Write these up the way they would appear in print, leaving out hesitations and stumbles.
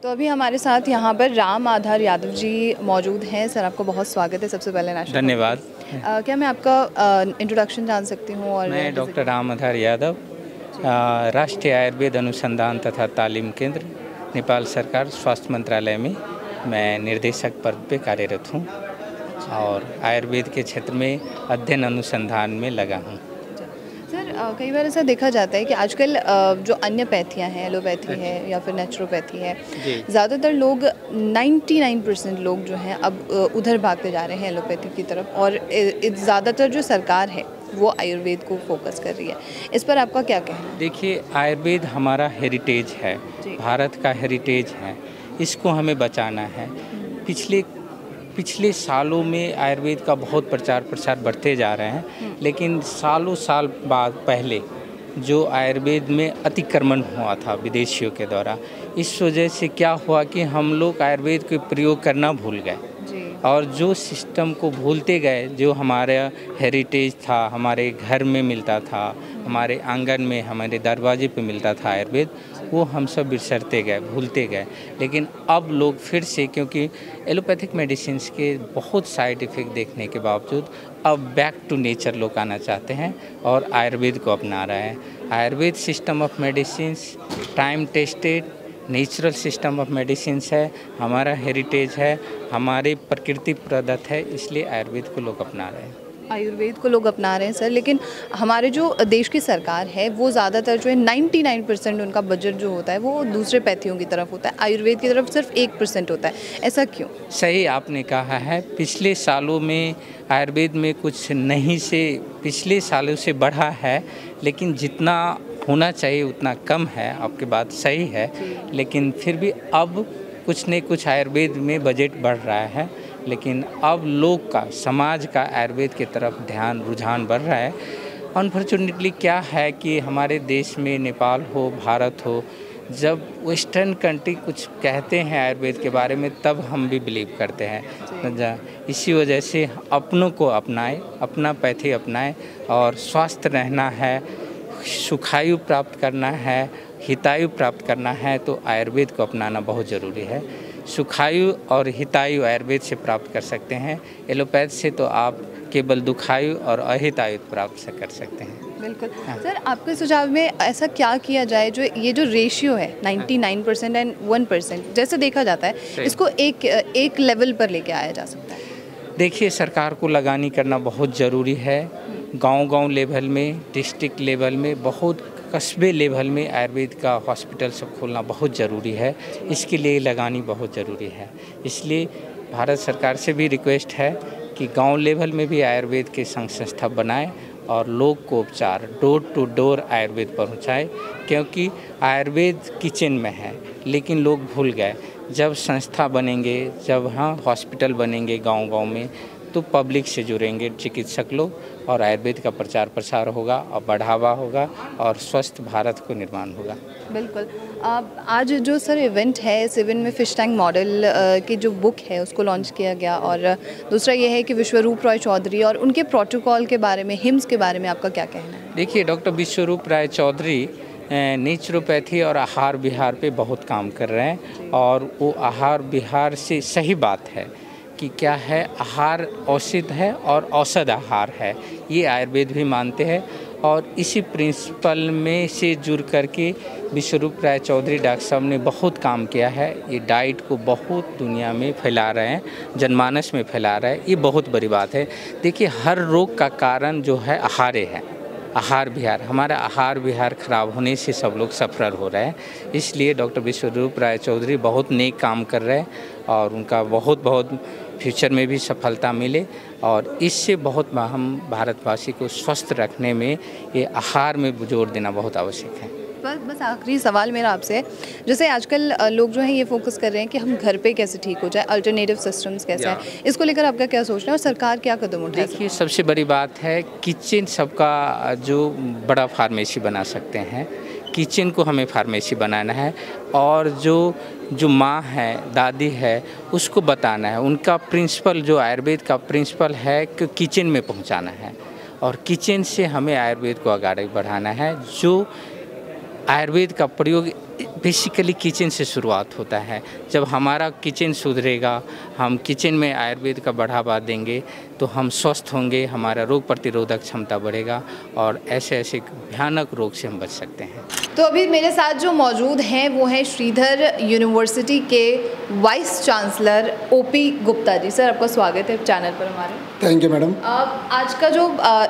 तो अभी हमारे साथ यहाँ पर राम आधार यादव जी मौजूद हैं। सर, आपको बहुत स्वागत है सबसे पहले नाश्ता। धन्यवाद। क्या मैं आपका इंट्रोडक्शन जान सकती हूँ? और मैं डॉक्टर राम आधार यादव, राष्ट्रीय आयुर्वेद अनुसंधान तथा तालीम केंद्र, नेपाल सरकार स्वास्थ्य मंत्रालय में मैं निर्देशक पद पे कार्यरत हूँ और आयुर्वेद के क्षेत्र में अध्ययन अनुसंधान में लगा हूँ। सर, कई बार ऐसा देखा जाता है कि आजकल जो अन्य पैथियाँ हैं, एलोपैथी है या फिर नेचुरोपैथी है, ज़्यादातर लोग 99% लोग जो हैं अब उधर भागते जा रहे हैं एलोपैथी की तरफ, और ज़्यादातर जो सरकार है वो आयुर्वेद को फोकस कर रही है। इस पर आपका क्या कहना है? देखिए, आयुर्वेद हमारा हेरिटेज है, भारत का हेरिटेज है, इसको हमें बचाना है। पिछले सालों में आयुर्वेद का बहुत प्रचार प्रसार बढ़ते जा रहे हैं, लेकिन सालों साल बाद पहले जो आयुर्वेद में अतिक्रमण हुआ था विदेशियों के द्वारा, इस वजह से क्या हुआ कि हम लोग आयुर्वेद के प्रयोग करना भूल गए और जो सिस्टम को भूलते गए, जो हमारा हेरिटेज था, हमारे घर में मिलता था, हमारे आंगन में, हमारे दरवाजे पे मिलता था आयुर्वेद, वो हम सब बिसरते गए, भूलते गए। लेकिन अब लोग फिर से, क्योंकि एलोपैथिक मेडिसिन्स के बहुत साइड इफ़ेक्ट देखने के बावजूद अब बैक टू नेचर लोग आना चाहते हैं और आयुर्वेद को अपना रहे हैं। Ayurveda system of medicines time tested natural system of medicines है, हमारा हेरिटेज है, हमारे प्रकृति प्रदत्त है, इसलिए आयुर्वेद को लोग अपना रहे हैं। आयुर्वेद को लोग अपना रहे हैं सर, लेकिन हमारे जो देश की सरकार है वो ज़्यादातर जो है 99% उनका बजट जो होता है वो दूसरे पैथियों की तरफ होता है, आयुर्वेद की तरफ सिर्फ 1% होता है। ऐसा क्यों? सही आपने कहा है। पिछले सालों में आयुर्वेद में कुछ नहीं से पिछले सालों से बढ़ा है, लेकिन जितना होना चाहिए उतना कम है। आपकी बात सही है, लेकिन फिर भी अब कुछ न कुछ आयुर्वेद में बजट बढ़ रहा है, लेकिन अब लोग का, समाज का आयुर्वेद की तरफ ध्यान, रुझान बढ़ रहा है। अनफॉर्चुनेटली क्या है कि हमारे देश में, नेपाल हो, भारत हो, जब वेस्टर्न कंट्री कुछ कहते हैं आयुर्वेद के बारे में, तब हम भी बिलीव करते हैं। इसी वजह से अपनों को अपनाएं, अपना पैथी अपनाएं और स्वस्थ रहना है, सुखायु प्राप्त करना है, हितायु प्राप्त करना है, तो आयुर्वेद को अपनाना बहुत ज़रूरी है। सुखायु और हितायु आयुर्वेद से प्राप्त कर सकते हैं, एलोपैथ से तो आप केवल दुखायु और अहितायु प्राप्त कर सकते हैं। बिल्कुल। सर, आपके सुझाव में ऐसा क्या किया जाए जो ये जो रेशियो है 99% एंड 1% जैसे देखा जाता है, इसको एक लेवल पर लेके आया जा सकता है? देखिए, सरकार को लगानी करना बहुत ज़रूरी है। गांव-गांव लेवल में, डिस्ट्रिक्ट लेवल में, बहुत कस्बे लेवल में आयुर्वेद का हॉस्पिटल सब खोलना बहुत ज़रूरी है। इसके लिए लगानी बहुत ज़रूरी है। इसलिए भारत सरकार से भी रिक्वेस्ट है कि गांव लेवल में भी आयुर्वेद के संघ संस्था बनाएं और लोग को उपचार डोर टू डोर आयुर्वेद पहुंचाएं, क्योंकि आयुर्वेद किचन में है, लेकिन लोग भूल गए। जब संस्था बनेंगे, जब हॉस्पिटल बनेंगे गांव-गांव में, तो पब्लिक से जुड़ेंगे चिकित्सक लोग और आयुर्वेद का प्रचार प्रसार होगा और बढ़ावा होगा और स्वस्थ भारत को निर्माण होगा। बिल्कुल। आज जो सर इवेंट है, इस इवेंट में फिश टैंक मॉडल की जो बुक है उसको लॉन्च किया गया, और दूसरा ये है कि विश्वरूप रॉय चौधरी और उनके प्रोटोकॉल के बारे में, हिम्स के बारे में आपका क्या कहना है? देखिए, डॉक्टर विश्वरूप राय चौधरी नेचुरोपैथी और आहार विहार पे बहुत काम कर रहे हैं, और वो आहार विहार से सही बात है कि क्या है, आहार औषध है और औषध आहार है, ये आयुर्वेद भी मानते हैं। और इसी प्रिंसिपल में से जुड़ करके विश्वरूप राय चौधरी डॉक्टर साहब ने बहुत काम किया है। ये डाइट को बहुत दुनिया में फैला रहे हैं, जनमानस में फैला रहे हैं, ये बहुत बड़ी बात है। देखिए, हर रोग का कारण जो है आहार है, आहार विहार। हमारा आहार विहार खराब होने से सब लोग सफ़र हो रहे हैं। इसलिए डॉक्टर विश्वरूप राय चौधरी बहुत नेक काम कर रहे हैं और उनका बहुत बहुत फ्यूचर में भी सफलता मिले, और इससे बहुत हम भारतवासी को स्वस्थ रखने में ये आहार में जोर देना बहुत आवश्यक है। बस आखिरी सवाल मेरा आपसे, जैसे आजकल लोग जो हैं ये फोकस कर रहे हैं कि हम घर पे कैसे ठीक हो जाए, अल्टरनेटिव सिस्टम्स कैसे हैं, इसको लेकर आपका क्या सोचना है और सरकार क्या कदम उठा सकती है? देखिए, सबसे बड़ी बात है किचन सबका जो बड़ा फार्मेसी बना सकते हैं, किचन को हमें फार्मेसी बनाना है, और जो माँ है, दादी है, उसको बताना है। उनका प्रिंसिपल, जो आयुर्वेद का प्रिंसिपल है, कि किचन में पहुँचाना है, और किचन से हमें आयुर्वेद को आगे बढ़ाना है। जो आयुर्वेद का प्रयोग बेसिकली किचन से शुरुआत होता है। जब हमारा किचन सुधरेगा, हम किचन में आयुर्वेद का बढ़ावा देंगे तो हम स्वस्थ होंगे, हमारा रोग प्रतिरोधक क्षमता बढ़ेगा और ऐसे ऐसे भयानक रोग से हम बच सकते हैं। तो अभी मेरे साथ जो मौजूद हैं वो हैं श्रीधर यूनिवर्सिटी के vice chancellor OP Gupta ji. Sir, आपका स्वागत है चैनल पर हमारे। Thank you madam. आज का जो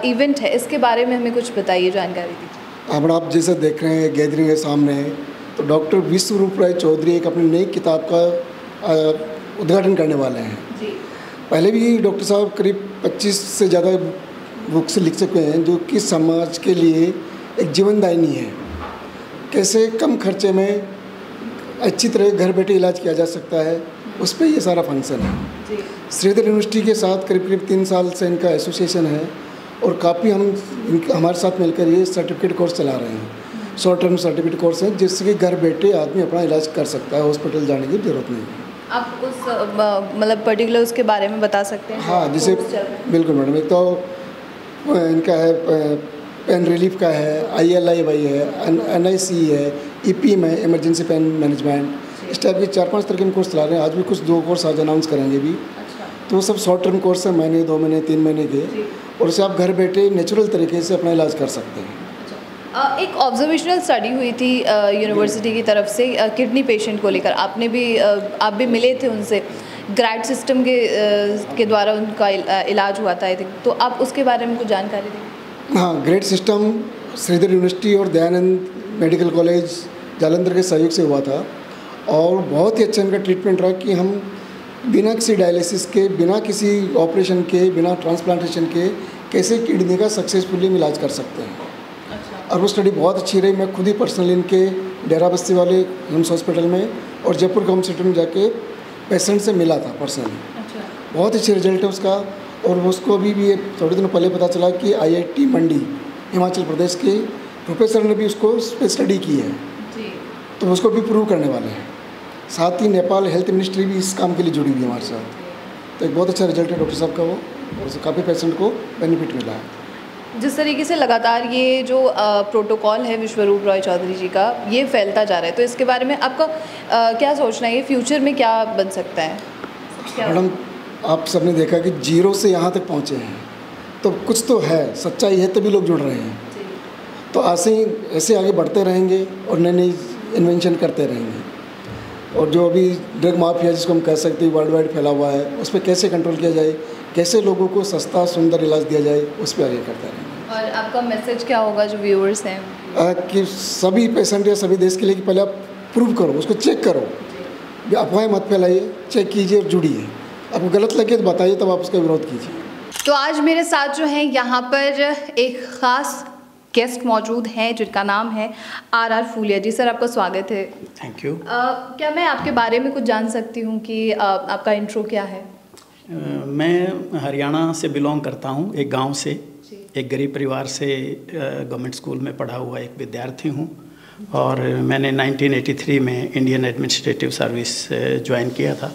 इवेंट है इसके बारे में हमें कुछ बताइए, जानकारी दीजिए। मैडम, आप जैसे देख रहे हैं गैदरिंग है सामने, तो डॉक्टर विश्वरूप राय चौधरी एक अपनी नई किताब का उद्घाटन करने वाले हैं जी। पहले भी डॉक्टर साहब करीब 25 से ज़्यादा बुक्स लिख चुके हैं जो कि समाज के लिए एक जीवनदायिनी है। कैसे कम खर्चे में अच्छी तरह घर बैठे इलाज किया जा सकता है, उस पर ये सारा फंक्शन है जी। श्रीधर यूनिवर्सिटी के साथ करीब करीब 3 साल से इनका एसोसिएशन है और काफ़ी हम हमारे साथ मिलकर ये सर्टिफिकेट कोर्स चला रहे हैं। शॉर्ट टर्म सर्टिफिकेट कोर्स है जिससे कि घर बैठे आदमी अपना इलाज कर सकता है, हॉस्पिटल जाने की जरूरत नहीं है। आप उस मतलब पर्टिकुलर उसके बारे में बता सकते हैं? हाँ, जैसे बिल्कुल मैडम। एक तो इनका है पेन रिलीफ का है, ILIY है, NIC है, EPM है, इमरजेंसी पेन मैनेजमेंट, इस टाइप के 4-5 तरह के कोर्स चला रहे हैं। आज भी कुछ 2 कोर्स आज अनाउंस करेंगे भी। तो वो सब शॉर्ट टर्म कोर्स है, महीने 2 महीने 3 महीने के, और उससे आप घर बैठे नेचुरल तरीके से अपना इलाज कर सकते हैं। एक ऑब्जर्वेशनल स्टडी हुई थी यूनिवर्सिटी की तरफ से किडनी पेशेंट को लेकर, आप भी मिले थे उनसे, ग्रैड सिस्टम के द्वारा उनका इलाज हुआ था आई थिंक, तो आप उसके बारे में कुछ जानकारी दें? हाँ, ग्रेड सिस्टम श्रीधर यूनिवर्सिटी और दयानंद मेडिकल कॉलेज जालंधर के सहयोग से हुआ था और बहुत ही अच्छा इनका ट्रीटमेंट रहा कि हम बिना किसी डायलिसिस के, बिना किसी ऑपरेशन के, बिना ट्रांसप्लांटेशन के कैसे किडनी का सक्सेसफुली इलाज कर सकते हैं। और वो स्टडी बहुत अच्छी रही। मैं खुद ही पर्सनली इनके डेरा बस्ती वाले हिम्स हॉस्पिटल में और जयपुर गवर्नमेंट सेंटर में जाके पेशेंट से मिला था पर्सनली। बहुत अच्छी रिजल्ट है उसका। और उसको अभी भी थोड़े दिनों पहले पता चला कि IIT मंडी हिमाचल प्रदेश के प्रोफेसर ने भी उसको स्टडी की है जी। तो उसको भी प्रूव करने वाले हैं। साथ ही नेपाल हेल्थ मिनिस्ट्री भी इस काम के लिए जुड़ी हुई है हमारे साथ। तो एक बहुत अच्छा रिजल्ट है डॉक्टर साहब का वो, और उससे काफ़ी पेशेंट को बेनिफिट मिला है। जिस तरीके से लगातार ये जो प्रोटोकॉल है विश्वरूप रॉय चौधरी जी का, ये फैलता जा रहा है, तो इसके बारे में आपका क्या सोचना है, ये फ्यूचर में क्या बन सकता है? मैडम, आप सबने देखा कि 0 से यहाँ तक पहुँचे हैं, तो कुछ तो है, सच्चाई है, तभी लोग जुड़ रहे हैं। तो ऐसे आगे बढ़ते रहेंगे और नई नई इन्वेंशन करते रहेंगे। और जो अभी ड्रग माफिया जिसको हम कह सकते हैं वर्ल्ड वाइड फैला हुआ है, उस पर कैसे कंट्रोल किया जाए, कैसे लोगों को सस्ता सुंदर इलाज दिया जाए, उस पर आगे करते रहेंगे। और आपका मैसेज क्या होगा जो व्यूअर्स हैं? कि सभी पेशेंट या सभी देश के लिए कि पहले आप प्रूव करो, उसको चेक करो, अफवाहें मत फैलाइए, चेक कीजिए और जुड़िए। आपको गलत लगे तो बताइए, तब आप उसका विरोध कीजिए। तो आज मेरे साथ जो है यहाँ पर एक ख़ास गेस्ट मौजूद हैं जिनका नाम है RR फूलिया जी। सर, आपका स्वागत है। Thank you. क्या मैं आपके बारे में कुछ जान सकती हूँ कि आपका इंट्रो क्या है? मैं हरियाणा से बिलोंग करता हूँ, एक गांव से, एक गरीब परिवार से गवर्नमेंट स्कूल में पढ़ा हुआ एक विद्यार्थी हूँ। और मैंने 1983 में इंडियन एडमिनिस्ट्रेटिव सर्विस ज्वाइन किया था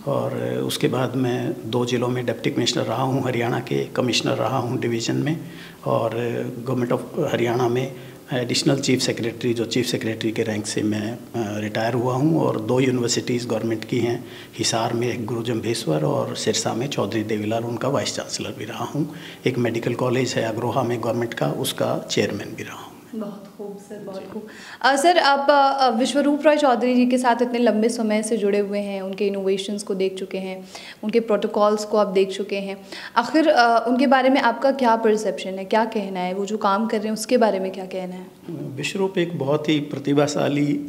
और उसके बाद मैं 2 जिलों में डिप्टी कमिश्नर रहा हूँ, हरियाणा के कमिश्नर रहा हूँ डिवीज़न में, और गवर्नमेंट ऑफ हरियाणा में एडिशनल चीफ सेक्रेटरी, जो चीफ सेक्रेटरी के रैंक से मैं रिटायर हुआ हूँ। और 2 यूनिवर्सिटीज़ गवर्नमेंट की हैं, हिसार में एक गुरु जम्भेश्वर और सिरसा में चौधरी देवीलाल, उनका वाइस चांसलर भी रहा हूँ। एक मेडिकल कॉलेज है अग्रोहा में गवर्नमेंट का, उसका चेयरमैन भी रहा हूँ। बहुत खूब सर, बहुत खूब। सर, आप विश्वरूप रॉय चौधरी जी के साथ इतने लंबे समय से जुड़े हुए हैं, उनके इनोवेशंस को देख चुके हैं, उनके प्रोटोकॉल्स को आप देख चुके हैं। आखिर उनके बारे में आपका क्या परसेप्शन है, क्या कहना है? वो जो काम कर रहे हैं उसके बारे में क्या कहना है? विश्वरूप एक बहुत ही प्रतिभाशाली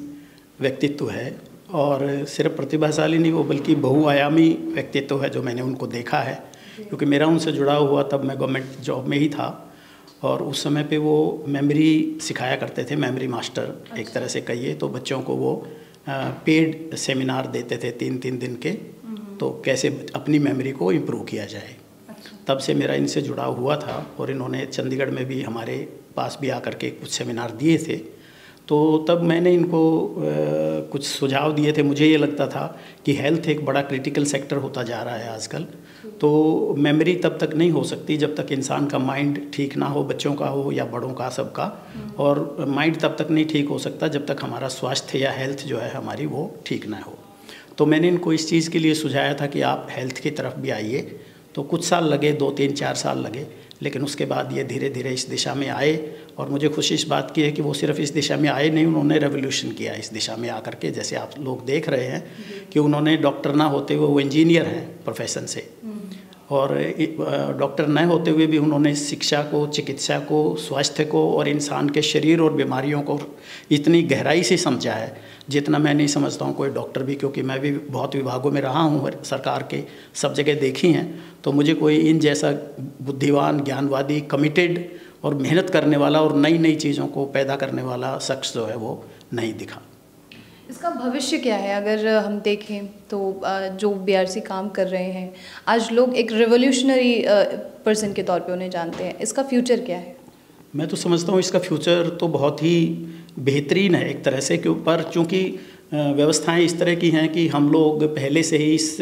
व्यक्तित्व है, और सिर्फ प्रतिभाशाली नहीं वो, बल्कि बहुआयामी व्यक्तित्व है जो मैंने उनको देखा है। क्योंकि मेरा उनसे जुड़ा हुआ तब मैं गवर्नमेंट जॉब में ही था, और उस समय पे वो मेमोरी सिखाया करते थे, मेमोरी मास्टर एक तरह से कहिए तो। बच्चों को वो पेड सेमिनार देते थे 3-3 दिन के, तो कैसे अपनी मेमोरी को इम्प्रूव किया जाए। तब से मेरा इनसे जुड़ा हुआ था, और इन्होंने चंडीगढ़ में भी हमारे पास भी आकर के कुछ सेमिनार दिए थे। तो तब मैंने इनको कुछ सुझाव दिए थे। मुझे ये लगता था कि हेल्थ एक बड़ा क्रिटिकल सेक्टर होता जा रहा है आजकल। तो मेमोरी तब तक नहीं हो सकती जब तक इंसान का माइंड ठीक ना हो, बच्चों का हो या बड़ों का, सबका। और माइंड तब तक नहीं ठीक हो सकता जब तक हमारा स्वास्थ्य या हेल्थ जो है हमारी वो ठीक ना हो। तो मैंने इनको इस चीज़ के लिए सुझाया था कि आप हेल्थ की तरफ भी आइए। तो कुछ साल लगे, 2-3-4 साल लगे, लेकिन उसके बाद ये धीरे धीरे इस दिशा में आए। और मुझे खुशी इस बात की है कि वो सिर्फ इस दिशा में आए नहीं, उन्होंने रेवोल्यूशन किया इस दिशा में आकर के। जैसे आप लोग देख रहे हैं कि उन्होंने डॉक्टर ना होते हुए, वो इंजीनियर हैं प्रोफेशन से, और डॉक्टर न होते हुए भी उन्होंने शिक्षा को, चिकित्सा को, स्वास्थ्य को और इंसान के शरीर और बीमारियों को इतनी गहराई से समझा है जितना मैं नहीं समझता हूँ कोई डॉक्टर भी, क्योंकि मैं भी बहुत विभागों में रहा हूँ, सरकार के सब जगह देखी हैं। तो मुझे कोई इन जैसा बुद्धिमान, ज्ञानवादी, कमिटेड और मेहनत करने वाला और नई नई चीज़ों को पैदा करने वाला शख्स जो है वो नहीं दिखा। इसका भविष्य क्या है? अगर हम देखें तो जो बीआरसी काम कर रहे हैं आज, लोग एक रिवोल्यूशनरी पर्सन के तौर पे उन्हें जानते हैं। इसका फ्यूचर क्या है? मैं तो समझता हूँ इसका फ्यूचर तो बहुत ही बेहतरीन है एक तरह से, पर चूँकि व्यवस्थाएं इस तरह की हैं कि हम लोग पहले से ही इस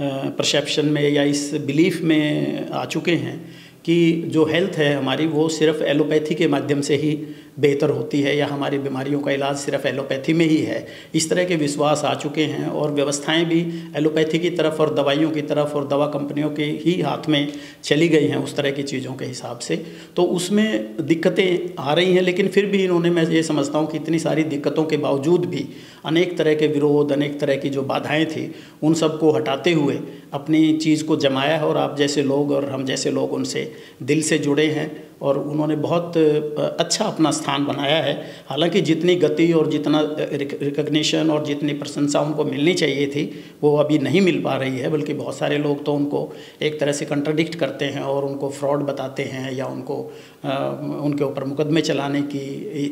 परसेप्शन में या इस बिलीफ में आ चुके हैं कि जो हेल्थ है हमारी वो सिर्फ एलोपैथी के माध्यम से ही बेहतर होती है, या हमारी बीमारियों का इलाज सिर्फ एलोपैथी में ही है। इस तरह के विश्वास आ चुके हैं और व्यवस्थाएं भी एलोपैथी की तरफ और दवाइयों की तरफ और दवा कंपनियों के ही हाथ में चली गई हैं उस तरह की चीज़ों के हिसाब से। तो उसमें दिक्कतें आ रही हैं, लेकिन फिर भी इन्होंने, मैं ये समझता हूँ कि इतनी सारी दिक्कतों के बावजूद भी अनेक तरह के विरोध, अनेक तरह की जो बाधाएँ थी, उन सब को हटाते हुए अपनी चीज़ को जमाया है। और आप जैसे लोग और हम जैसे लोग उनसे दिल से जुड़े हैं और उन्होंने बहुत अच्छा अपना स्थान बनाया है। हालांकि जितनी गति और जितना रिकग्निशन और जितनी प्रशंसा उनको मिलनी चाहिए थी वो अभी नहीं मिल पा रही है, बल्कि बहुत सारे लोग तो उनको एक तरह से कंट्राडिक्ट करते हैं और उनको फ्रॉड बताते हैं या उनको उनके ऊपर मुकदमे चलाने की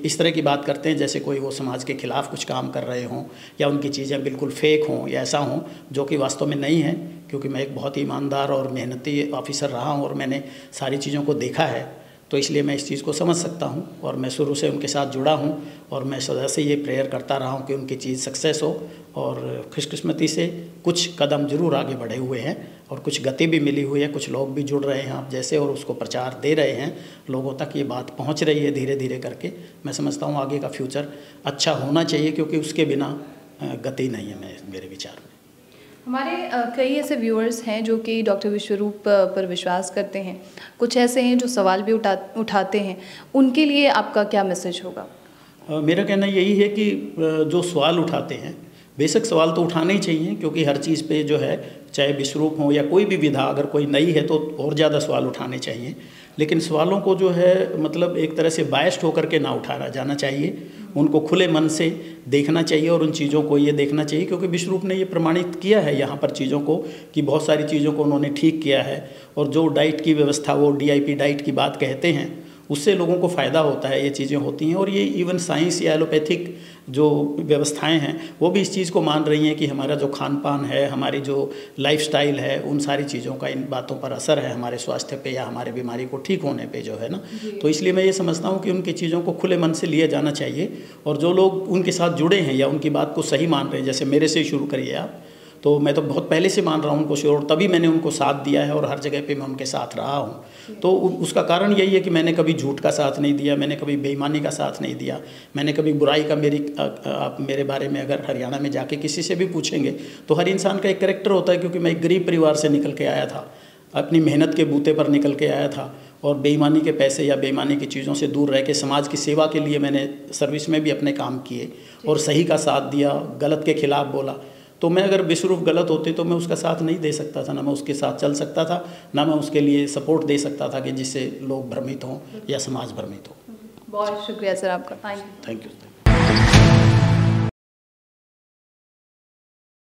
इस तरह की बात करते हैं, जैसे कोई वो समाज के खिलाफ कुछ काम कर रहे हों या उनकी चीज़ें बिल्कुल फेक हों या ऐसा हों, जो कि वास्तव में नहीं है। क्योंकि मैं एक बहुत ही ईमानदार और मेहनती ऑफिसर रहा हूँ और मैंने सारी चीज़ों को देखा है, तो इसलिए मैं इस चीज़ को समझ सकता हूँ और मैं शुरू से उनके साथ जुड़ा हूँ और मैं सदा से ये प्रेयर करता रहा हूँ कि उनकी चीज़ सक्सेस हो। और खुशकिस्मती से कुछ कदम जरूर आगे बढ़े हुए हैं और कुछ गति भी मिली हुई है, कुछ लोग भी जुड़ रहे हैं आप जैसे और उसको प्रचार दे रहे हैं, लोगों तक ये बात पहुँच रही है धीरे धीरे करके। मैं समझता हूँ आगे का फ्यूचर अच्छा होना चाहिए, क्योंकि उसके बिना गति नहीं है मेरे विचार में। हमारे कई ऐसे व्यूअर्स हैं जो कि डॉक्टर विश्वरूप पर विश्वास करते हैं, कुछ ऐसे हैं जो सवाल भी उठाते हैं, उनके लिए आपका क्या मैसेज होगा? मेरा कहना यही है कि जो सवाल उठाते हैं, बेशक सवाल तो उठाने ही चाहिए, क्योंकि हर चीज़ पे जो है, चाहे विश्वरूप हो या कोई भी विधा अगर कोई नई है तो और ज़्यादा सवाल उठाने चाहिए। लेकिन सवालों को जो है मतलब एक तरह से बायस्ड होकर के ना उठाना जाना चाहिए, उनको खुले मन से देखना चाहिए और उन चीज़ों को ये देखना चाहिए, क्योंकि विश्वरूप ने ये प्रमाणित किया है यहाँ पर चीज़ों को कि बहुत सारी चीज़ों को उन्होंने ठीक किया है। और जो डाइट की व्यवस्था, वो DIP डाइट की बात कहते हैं, उससे लोगों को फ़ायदा होता है, ये चीज़ें होती हैं। और ये इवन साइंस या एलोपैथिक जो व्यवस्थाएं हैं वो भी इस चीज़ को मान रही हैं कि हमारा जो खान पान है, हमारी जो लाइफस्टाइल है, उन सारी चीज़ों का इन बातों पर असर है हमारे स्वास्थ्य पे या हमारे बीमारी को ठीक होने पे जो है ना। तो इसलिए मैं ये समझता हूँ कि उनकी चीज़ों को खुले मन से लिया जाना चाहिए। और जो लोग उनके साथ जुड़े हैं या उनकी बात को सही मान रहे हैं, जैसे मेरे से शुरू करिए आप, तो मैं तो बहुत पहले से मान रहा हूँ उनको श्योर, तभी मैंने उनको साथ दिया है और हर जगह पे मैं उनके साथ रहा हूँ। तो उसका कारण यही है कि मैंने कभी झूठ का साथ नहीं दिया, मैंने कभी बेईमानी का साथ नहीं दिया, मैंने कभी बुराई का आप मेरे बारे में अगर हरियाणा में जाके किसी से भी पूछेंगे तो हर इंसान का एक कैरेक्टर होता है। क्योंकि मैं एक गरीब परिवार से निकल के आया था, अपनी मेहनत के बूते पर निकल के आया था और बेईमानी के पैसे या बेईमानी की चीज़ों से दूर रह के समाज की सेवा के लिए मैंने सर्विस में भी अपने काम किए और सही का साथ दिया, गलत के खिलाफ बोला। तो मैं अगर विश्वरूप गलत होते तो मैं उसका साथ नहीं दे सकता था, ना मैं उसके साथ चल सकता था, ना मैं उसके लिए सपोर्ट दे सकता था कि जिससे लोग भ्रमित हों या समाज भ्रमित हो। बहुत शुक्रिया सर आपका। Thank you.